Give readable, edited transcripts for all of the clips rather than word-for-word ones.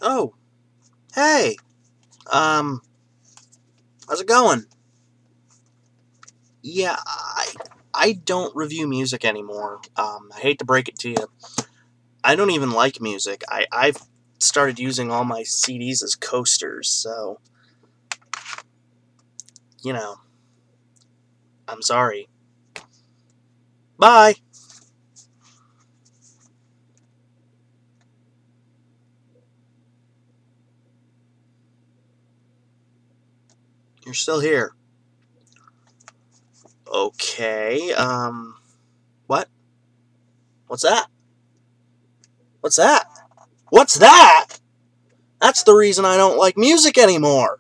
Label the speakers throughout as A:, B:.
A: Oh, hey, how's it going? Yeah, I don't review music anymore. I hate to break it to you. I don't even like music. I've started using all my CDs as coasters, so, you know, I'm sorry. Bye! You're still here. Okay, what? What's that? What's that? What's that? That's the reason I don't like music anymore.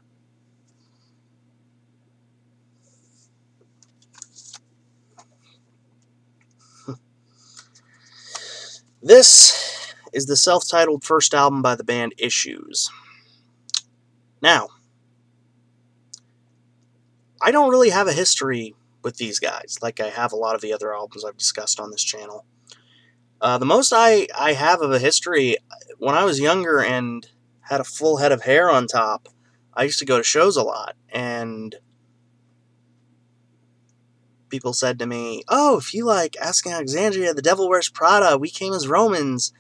A: This is the self-titled first album by the band Issues. Now, I don't really have a history with these guys, like I have a lot of the other albums I've discussed on this channel. The most I have of a history, when I was younger and had a full head of hair on top, I used to go to shows a lot, and people said to me, "Oh, if you like Asking Alexandria, The Devil Wears Prada, We Came as Romans,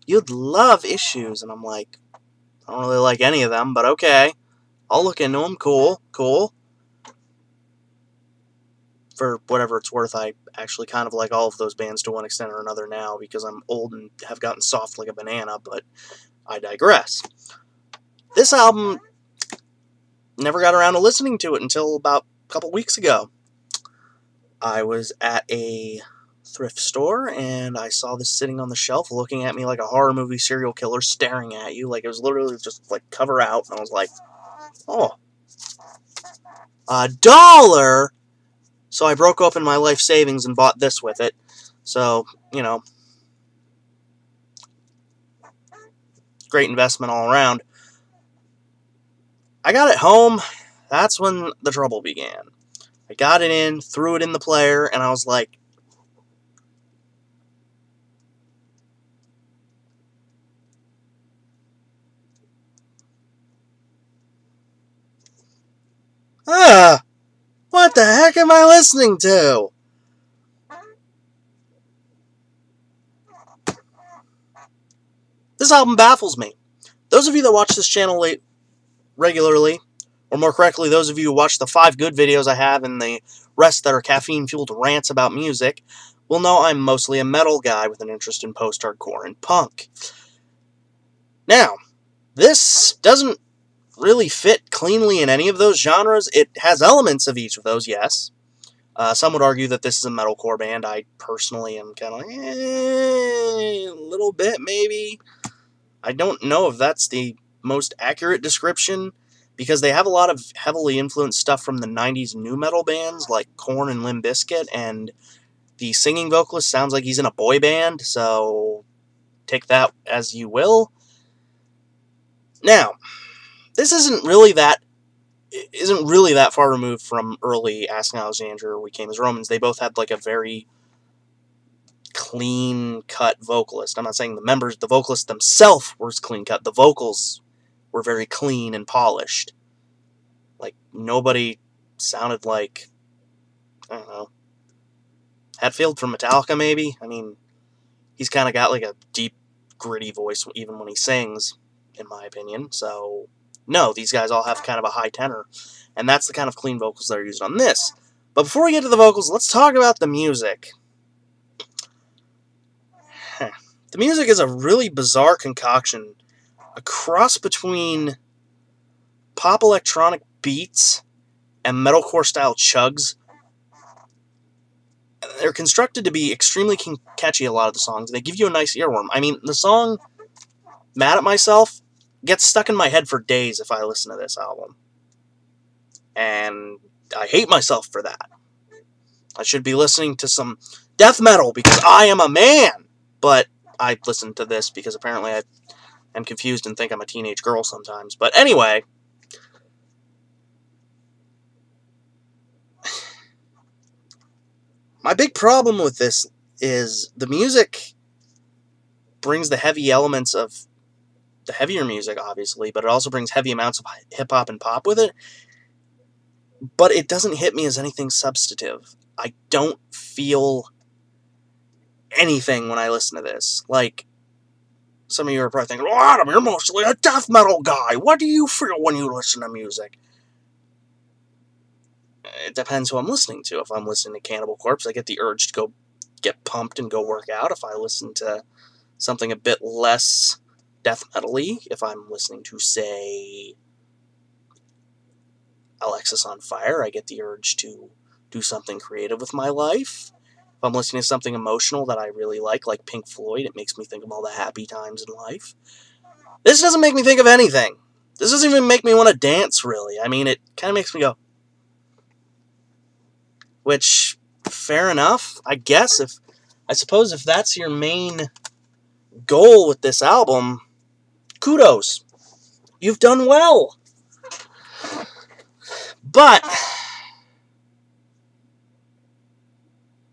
A: you'd love Issues." And I'm like, I don't really like any of them, but okay. I'll look into them. Cool, cool. For whatever it's worth, I actually kind of like all of those bands to one extent or another now because I'm old and have gotten soft like a banana, but I digress. This album, never got around to listening to it until about a couple weeks ago. I was at a thrift store and I saw this sitting on the shelf looking at me like a horror movie serial killer staring at you. Like it was literally just like cover out, and I was like, oh, $1? So I broke open my life savings and bought this with it. So, you know, great investment all around. I got it home. That's when the trouble began. I got it in, threw it in the player, and I was like, what the heck am I listening to? This album baffles me. Those of you that watch this channel regularly, or more correctly, those of you who watch the 5 good videos I have and the rest that are caffeine-fueled rants about music, will know I'm mostly a metal guy with an interest in post-hardcore and punk. Now, this doesn't really fit cleanly in any of those genres. It has elements of each of those, yes. Some would argue that this is a metalcore band. I personally am kind of like, a little bit, maybe. I don't know if that's the most accurate description, because they have a lot of heavily influenced stuff from the 90s nu metal bands, like Korn and Limp Bizkit, and the singing vocalist sounds like he's in a boy band, so take that as you will. Now, this isn't really that far removed from early Asking Alexandria or We Came as Romans. They both had like a very clean-cut vocalist. I'm not saying the vocalists themselves were clean-cut. The vocals were very clean and polished. Like, nobody sounded like, I don't know, Hetfield from Metallica, maybe? I mean, he's kind of got like a deep, gritty voice even when he sings, in my opinion. So, no, these guys all have kind of a high tenor. And that's the kind of clean vocals that are used on this. But before we get to the vocals, let's talk about the music. The music is a really bizarre concoction. A cross between pop electronic beats and metalcore-style chugs. They're constructed to be extremely catchy, a lot of the songs. They give you a nice earworm. I mean, the song Mad at Myself gets stuck in my head for days if I listen to this album. And I hate myself for that. I should be listening to some death metal because I am a man. But I listen to this because apparently I am confused and think I'm a teenage girl sometimes. But anyway, my big problem with this is the music brings the heavy elements of the heavier music, obviously, but it also brings heavy amounts of hip-hop and pop with it. But it doesn't hit me as anything substantive. I don't feel anything when I listen to this. Like, some of you are probably thinking, well, Adam, you're mostly a death metal guy. What do you feel when you listen to music? It depends who I'm listening to. If I'm listening to Cannibal Corpse, I get the urge to go get pumped and go work out. If I listen to something a bit less death metal-y, if I'm listening to, say, Alexis on Fire, I get the urge to do something creative with my life. If I'm listening to something emotional that I really like Pink Floyd, it makes me think of all the happy times in life. This doesn't make me think of anything. This doesn't even make me want to dance, really. I mean, it kind of makes me go, which, fair enough, I guess. I suppose if that's your main goal with this album, kudos. You've done well. But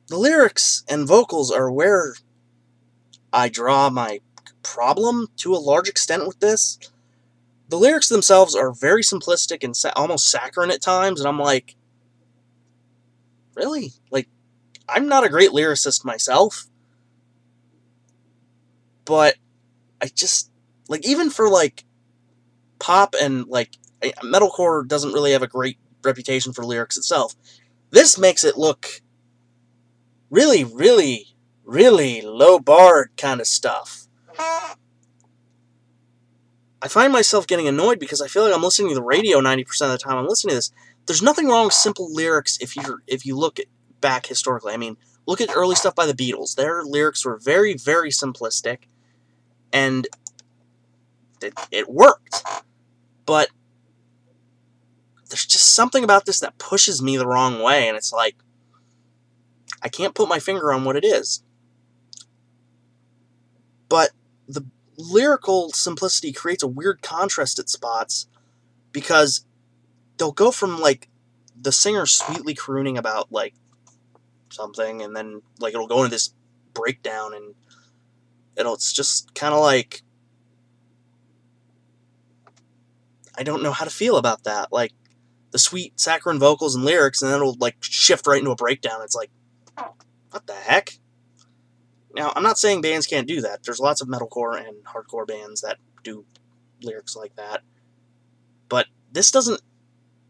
A: the lyrics and vocals are where I draw my problem to a large extent with this. The lyrics themselves are very simplistic and almost saccharine at times, and I'm like, really? Like, I'm not a great lyricist myself, but I just, like, even for, like, pop and, like, metalcore doesn't really have a great reputation for lyrics itself. This makes it look really, really, really low-barred kind of stuff. I find myself getting annoyed because I feel like I'm listening to the radio 90% of the time I'm listening to this. There's nothing wrong with simple lyrics if you look back historically. I mean, look at early stuff by the Beatles. Their lyrics were very, very simplistic, and it worked. But there's just something about this that pushes me the wrong way, and it's like, I can't put my finger on what it is. But the lyrical simplicity creates a weird contrast at spots, because they'll go from, like, the singer sweetly crooning about, like, something, and then, like, it'll go into this breakdown, and it's just kind of like, I don't know how to feel about that. Like, the sweet saccharine vocals and lyrics, and then it'll, like, shift right into a breakdown. It's like, what the heck? Now, I'm not saying bands can't do that. There's lots of metalcore and hardcore bands that do lyrics like that. But this doesn't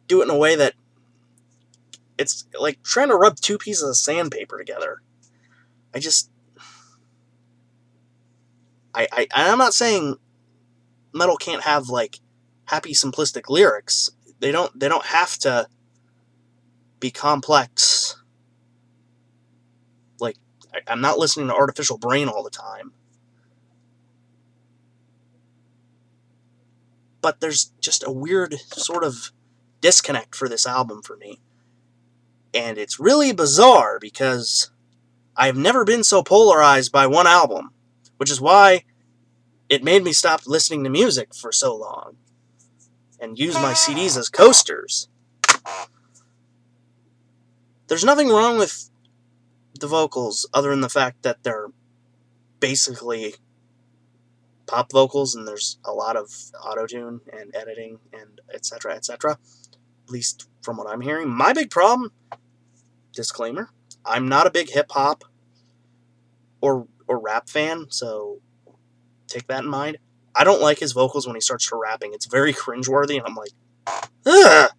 A: do it in a way that it's like trying to rub two pieces of sandpaper together. I'm not saying metal can't have, like, happy, simplistic lyrics. They don't have to be complex. Like, I'm not listening to Artificial Brain all the time. But there's just a weird sort of disconnect for this album for me. And it's really bizarre because I've never been so polarized by one album, which is why it made me stop listening to music for so long and use my CDs as coasters. There's nothing wrong with the vocals other than the fact that they're basically pop vocals and there's a lot of auto-tune and editing and etc., etc., at least from what I'm hearing. My big problem, disclaimer, I'm not a big hip-hop or rap fan, so take that in mind. I don't like his vocals when he starts to rapping. It's very cringeworthy, and I'm like, ugh!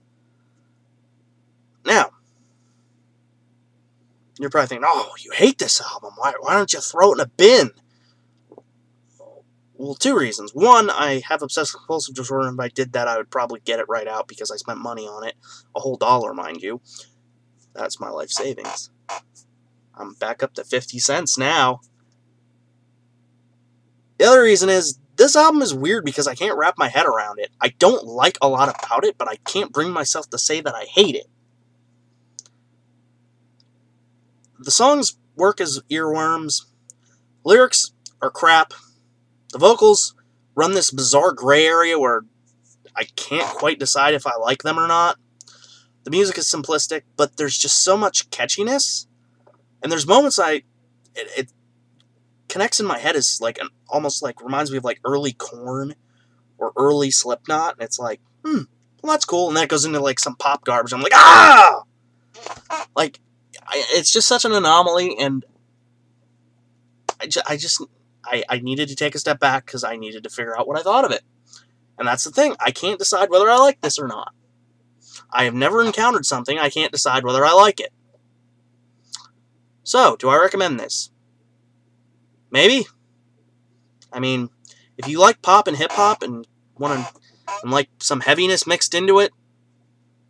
A: Now, you're probably thinking, oh, you hate this album. Why don't you throw it in a bin? Well, two reasons. One, I have obsessive-compulsive disorder, and if I did that, I would probably get it right out because I spent money on it. A whole $1, mind you. That's my life savings. I'm back up to 50 cents now. The other reason is, this album is weird because I can't wrap my head around it. I don't like a lot about it, but I can't bring myself to say that I hate it. The songs work as earworms. Lyrics are crap. The vocals run this bizarre gray area where I can't quite decide if I like them or not. The music is simplistic, but there's just so much catchiness. And there's moments it connects in my head as like almost like reminds me of like early Korn or early Slipknot, and it's like, well, that's cool, and then it goes into, like, some pop garbage. I'm like, ah! Like, it's just such an anomaly, and I needed to take a step back because I needed to figure out what I thought of it. And that's the thing. I can't decide whether I like this or not. I have never encountered something. I can't decide whether I like it. So, do I recommend this? Maybe. I mean, if you like pop and hip-hop and want to, and like some heaviness mixed into it,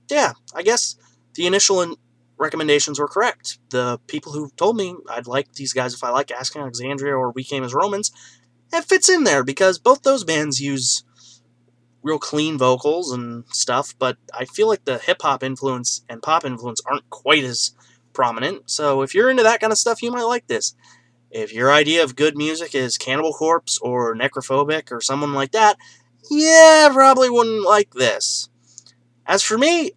A: yeah, I guess the initial recommendations were correct. The people who told me I'd like these guys if I like Asking Alexandria or We Came as Romans, it fits in there because both those bands use real clean vocals and stuff, but I feel like the hip-hop influence and pop influence aren't quite as prominent, so if you're into that kind of stuff, you might like this. If your idea of good music is Cannibal Corpse or Necrophobic or someone like that, yeah, probably wouldn't like this. As for me,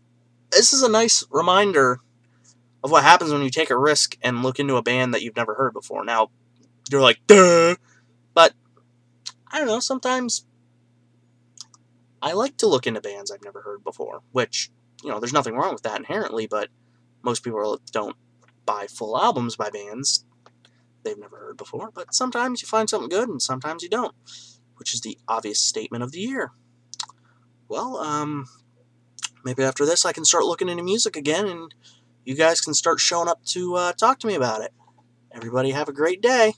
A: this is a nice reminder of what happens when you take a risk and look into a band that you've never heard before. Now, you're like, duh! But, I don't know, sometimes I like to look into bands I've never heard before, which, you know, there's nothing wrong with that inherently, but most people don't buy full albums by bands they've never heard before. But sometimes you find something good, and sometimes you don't, which is the obvious statement of the year. Well, maybe after this I can start looking into music again, and you guys can start showing up to talk to me about it. Everybody have a great day.